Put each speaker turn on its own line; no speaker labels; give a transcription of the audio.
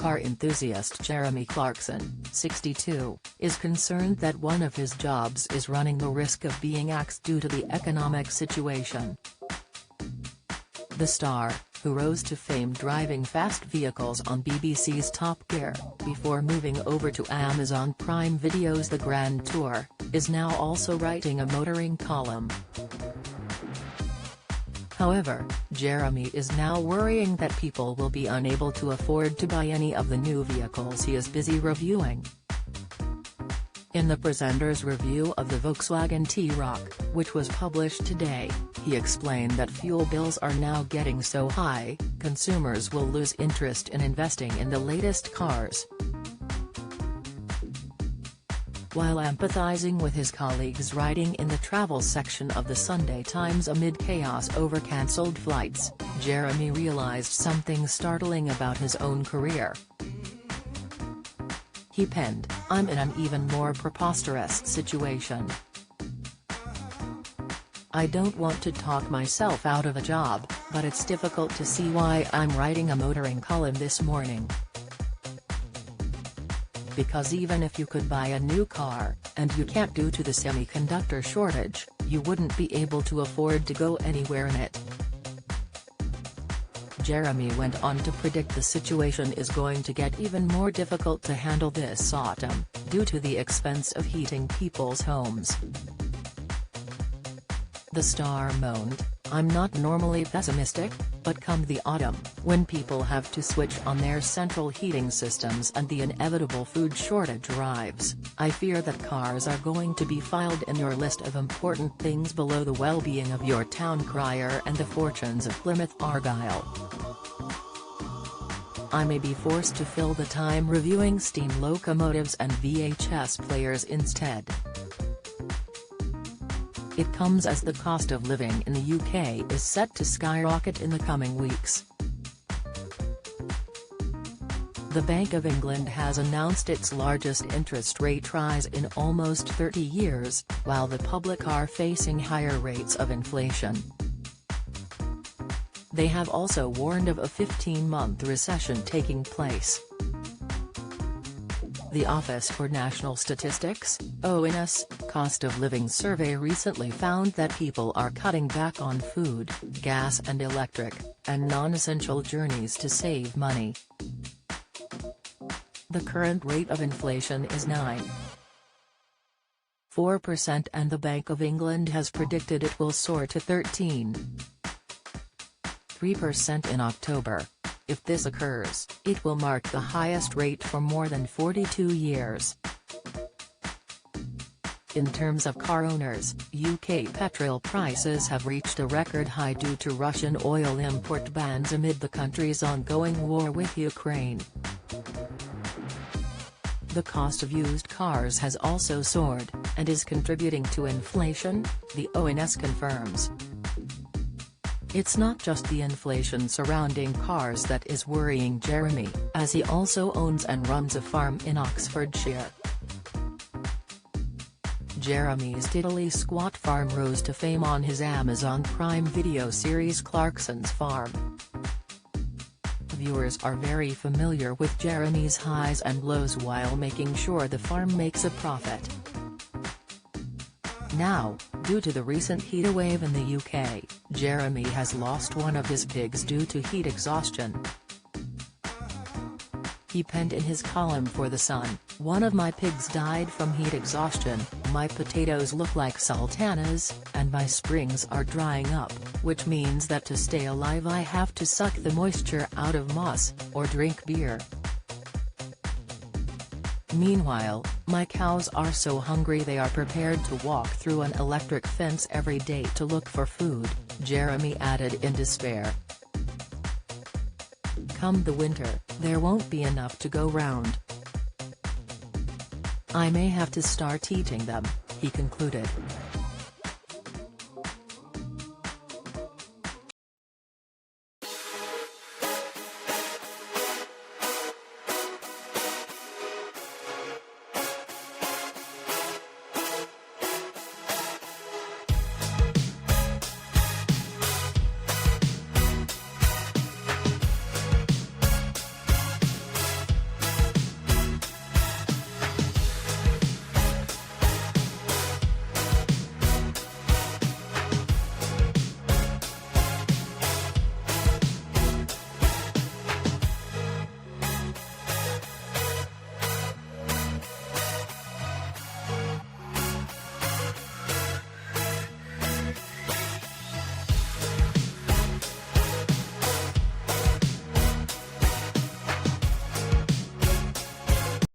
car enthusiast Jeremy Clarkson, 62, is concerned that one of his jobs is running the risk of being axed due to the economic situation. The star, who rose to fame driving fast vehicles on BBC's Top Gear, before moving over to Amazon Prime Video's The Grand Tour, is now also writing a motoring column. However, Jeremy is now worrying that people will be unable to afford to buy any of the new vehicles he is busy reviewing. In the presenter's review of the Volkswagen T-Roc, which was published today, he explained that fuel bills are now getting so high, consumers will lose interest in investing in the latest cars. While empathizing with his colleagues writing in the travel section of the Sunday Times amid chaos over cancelled flights, Jeremy realized something startling about his own career. He penned, "I'm in an even more preposterous situation. I don't want to talk myself out of a job, but it's difficult to see why I'm writing a motoring column this morning. Because even if you could buy a new car, and you can't due to the semiconductor shortage, you wouldn't be able to afford to go anywhere in it." Jeremy went on to predict the situation is going to get even more difficult to handle this autumn, due to the expense of heating people's homes. The star moaned, "I'm not normally pessimistic, but come the autumn, when people have to switch on their central heating systems and the inevitable food shortage arrives, I fear that cars are going to be filed in your list of important things below the well-being of your town crier and the fortunes of Plymouth Argyle. I may be forced to fill the time reviewing steam locomotives and VHS players instead." It comes as the cost of living in the UK is set to skyrocket in the coming weeks. The Bank of England has announced its largest interest rate rise in almost 30 years, while the public are facing higher rates of inflation. They have also warned of a 15-month recession taking place. The Office for National Statistics, ONS, cost of living survey recently found that people are cutting back on food, gas and electric, and non-essential journeys to save money. The current rate of inflation is 9.4% and the Bank of England has predicted it will soar to 13.3% in October. If this occurs, it will mark the highest rate for more than 42 years. In terms of car owners, UK petrol prices have reached a record high due to Russian oil import bans amid the country's ongoing war with Ukraine. The cost of used cars has also soared, and is contributing to inflation, the ONS confirms. It's not just the inflation surrounding cars that is worrying Jeremy, as he also owns and runs a farm in Oxfordshire. Jeremy's diddly squat farm rose to fame on his Amazon Prime Video series Clarkson's Farm. Viewers are very familiar with Jeremy's highs and lows while making sure the farm makes a profit. Now, due to the recent heatwave in the UK, Jeremy has lost one of his pigs due to heat exhaustion. He penned in his column for The Sun, "One of my pigs died from heat exhaustion, my potatoes look like sultanas, and my springs are drying up, which means that to stay alive I have to suck the moisture out of moss, or drink beer. Meanwhile, my cows are so hungry they are prepared to walk through an electric fence every day to look for food," Jeremy added in despair. "Come the winter, there won't be enough to go round. I may have to start eating them," he concluded.